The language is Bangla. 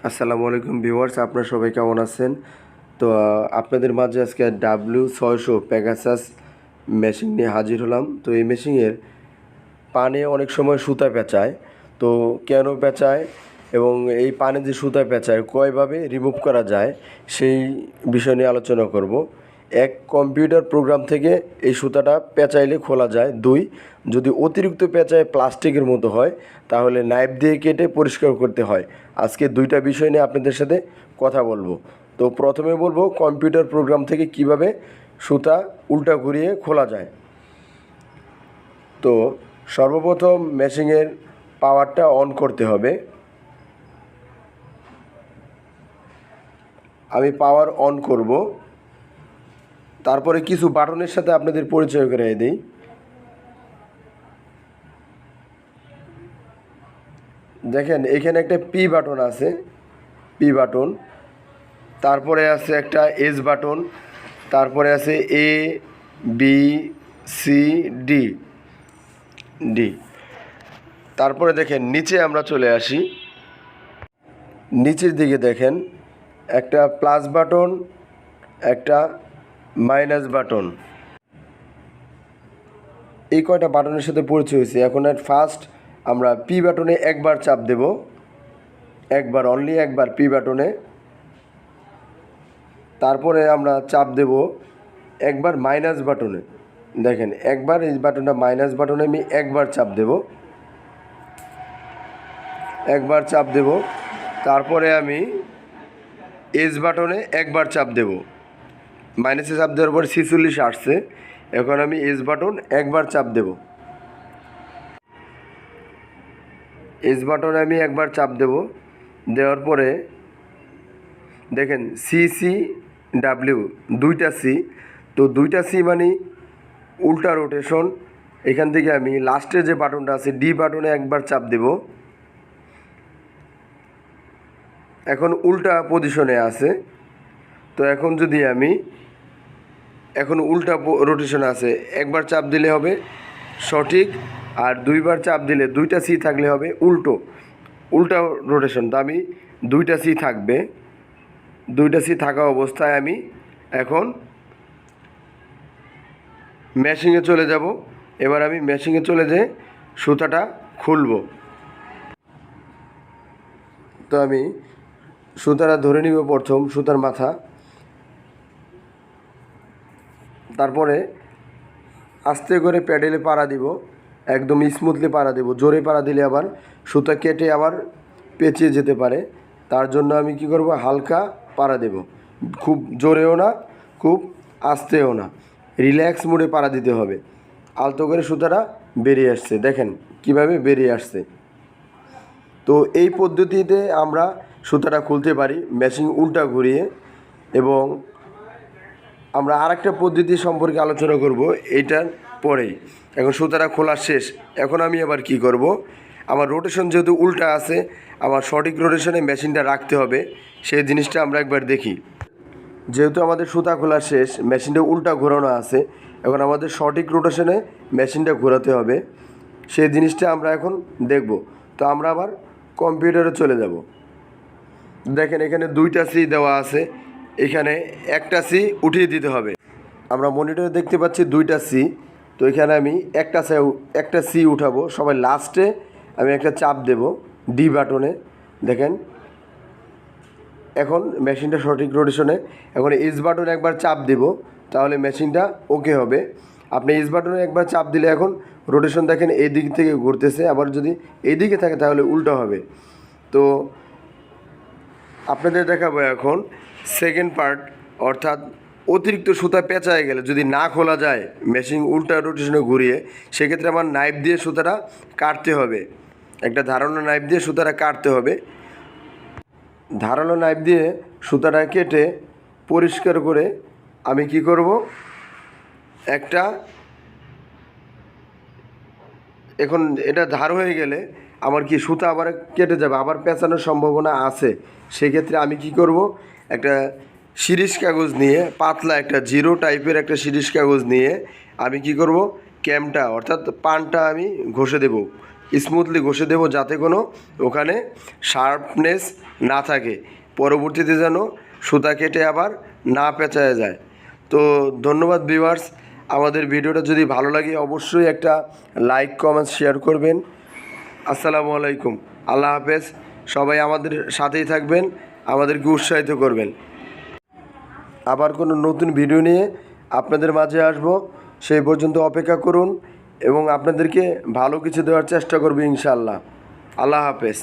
আসসালামু আলাইকুম ভিউয়ার্স, আপনারা সবাই কেমন আছেন? তো আপনাদের মাঝে আজকে w600 প্যাগাসাস মেশিন নিয়ে হাজির হলাম। তো এই মেশিনের পানে অনেক সময় সুতা পেঁচায়। তো কেন পেঁচায় এবং এই পানে যে সুতা পেঁচায় কয়ভাবে রিমুভ করা যায় সেই বিষয় নিয়ে আলোচনা করব। এক, কম্পিউটার প্রোগ্রাম থেকে এই সুতাটা পেঁচাইলে খোলা যায়। দুই, যদি অতিরিক্ত পেঁচায় প্লাস্টিকের মতো হয় তাহলে নাইফ দিয়ে কেটে পরিষ্কার করতে হয়। আজকে দুইটা বিষয় নিয়ে আপনাদের সাথে কথা বলবো। তো প্রথমে বলবো কম্পিউটার প্রোগ্রাম থেকে কিভাবে সুতা উল্টা ঘুরিয়ে খোলা যায়। তো সর্বপ্রথম মেশিনের পাওয়ারটা অন করতে হবে। আমি পাওয়ার অন করব, তারপরে কিছু বাটনের সাথে আপনাদের পরিচয় করিয়ে দিই। দেখেন এখানে একটা পি বাটন আছে, পি বাটন, তারপরে আছে একটা এস বাটন, তারপরে আছে A B C D D. তারপরে দেখেন নিচে আমরা চলে আসি। নিচের দিকে দেখেন একটা প্লাস বাটন, একটা মাইনাস বাটন। এই কয়টা বাটনের সাথে পরিচয় হয়েছে। এখন ফার্স্ট আমরা পি বাটনে একবার চাপ দেব, একবার, অনলি একবার পি বাটনে। তারপরে আমরা চাপ দেব একবার মাইনাস বাটনে। দেখেন একবার এই বাটনটা মাইনাস বাটনে আমি একবার চাপ দেব, একবার চাপ দেব। তারপরে আমি এস বাটনে একবার চাপ দেব। মাইনাসে চাপ দেওয়ার পর 46 আসছে। এখন আমি এস বাটন একবার চাপ দেব, এস বাটনে আমি একবার চাপ দেব। দেওয়ার পরে দেখেন CCW, দুইটা সি। তো দুইটা সি মানে উল্টা রোটেশন। এখান থেকে আমি লাস্টে যে বাটনটা আছে ডি বাটনে একবার চাপ দেব। এখন উল্টা পজিশনে আছে। তো এখন যদি আমি এখন উল্টা রোটেশনে আছে, একবার চাপ দিলে হবে সঠিক, আর দুইবার চাপ দিলে দুইটা সি থাকলে হবে উল্টা রোটেশন। তো আমি দুইটা সি থাকবে, দুইটা সি থাকা অবস্থায় আমি এখন মেশিনে চলে যাব। এবার আমি মেশিনে চলে যেয়ে সুতাটা খুলব। তো আমি সুতাটা ধরে নিব, প্রথম সুতার মাথা, তারপরে আস্তে করে প্যাডেলে পাড়া দিব, একদম স্মুথলি পাড়া দেব। জোরে পাড়া দিলে আবার সুতা কেটে আবার পেঁচিয়ে যেতে পারে। তার জন্য আমি কি করব, হালকা পাড়া দেব, খুব জোরেও না খুব আস্তেও না, রিল্যাক্স মোডে পাড়া দিতে হবে। আলতো করে সুতাটা বেরিয়ে আসছে, দেখেন কিভাবে বেরিয়ে আসছে। তো এই পদ্ধতিতে আমরা সুতাটা খুলতে পারি মেশিন উল্টা ঘুরিয়ে। এবং আমরা আরেকটা পদ্ধতি সম্পর্কে আলোচনা করব এইটার পরেই। এখন সুতাটা খোলা শেষ। এখন আমি আবার কি করব, আমার রোটেশন যেহেতু উল্টা আছে, আমার সঠিক রোটেশনে মেশিনটা রাখতে হবে। সেই জিনিসটা আমরা একবার দেখি। যেহেতু আমাদের সুতা খোলা শেষ, মেশিনটা উল্টা ঘোরানো আছে, এখন আমাদের সঠিক রোটেশনে মেশিনটা ঘোরাতে হবে। সেই জিনিসটা আমরা এখন দেখব। তো আমরা আবার কম্পিউটারে চলে যাব। দেখেন এখানে দুইটা সি দেওয়া আছে, এখানে একটা সি উঠিয়ে দিতে হবে। আমরা মনিটরে দেখতে পাচ্ছি দুইটা সি। তো এখানে আমি একটা সি উঠাবো। সবাই লাস্টে আমি একটা চাপ দেব ডি বাটনে। দেখেন এখন মেশিনটা সঠিক রোটেশনে। এখন এস বাটনে একবার চাপ দেব, তাহলে মেশিনটা ওকে হবে। আপনি এস বাটনে একবার চাপ দিলে এখন রোটেশন দেখেন এই দিক থেকে ঘুরতেছে, আবার যদি এই দিকে থাকে তাহলে উল্টো হবে। তো আপনাদের দেখাবো এখন সেকেন্ড পার্ট, অর্থাৎ অতিরিক্ত সুতা পেঁচায় গেলে যদি না খোলা যায় মেশিন উল্টা রোটেশনে ঘুরিয়ে, সেক্ষেত্রে আমার নাইফ দিয়ে সুতাটা কাটতে হবে। একটা ধারালো নাইফ দিয়ে সুতাটা কাটতে হবে। ধারালো নাইফ দিয়ে সুতাটা কেটে পরিষ্কার করে আমি কি করব, একটা, এখন এটা ধার হয়ে গেলে আমার কি সুতা আবার কেটে যাবে, আবার পেঁচানোর সম্ভাবনা আছে। সেক্ষেত্রে আমি কি করব, একটা শিরিষ কাগজ নিয়ে, পাতলা একটা জিরো টাইপের একটা শিরিষ কাগজ নিয়ে আমি কি করব, ক্যামটা অর্থাৎ পানটা আমি ঘষে দেব স্মুথলি ঘষে দেবো, যাতে কোনো ওখানে শার্পনেস না থাকে, পরবর্তীতে যেন সুতা কেটে আবার না পেঁচায় যায়। তো ধন্যবাদ ভিউয়ার্স, আমাদের ভিডিওটা যদি ভালো লাগে অবশ্যই একটা লাইক কমেন্ট শেয়ার করবেন। আসসালামু আলাইকুম, আল্লাহ হাফেজ। সবাই আমাদের সাথেই থাকবেন, আমাদেরকে উৎসাহিত করবেন। আবার কোনো নতুন ভিডিও নিয়ে আপনাদের মাঝে আসব, সেই পর্যন্ত অপেক্ষা করুন এবং আপনাদেরকে ভালো কিছু দেওয়ার চেষ্টা করব ইনশাআল্লাহ। আল্লাহ হাফেজ।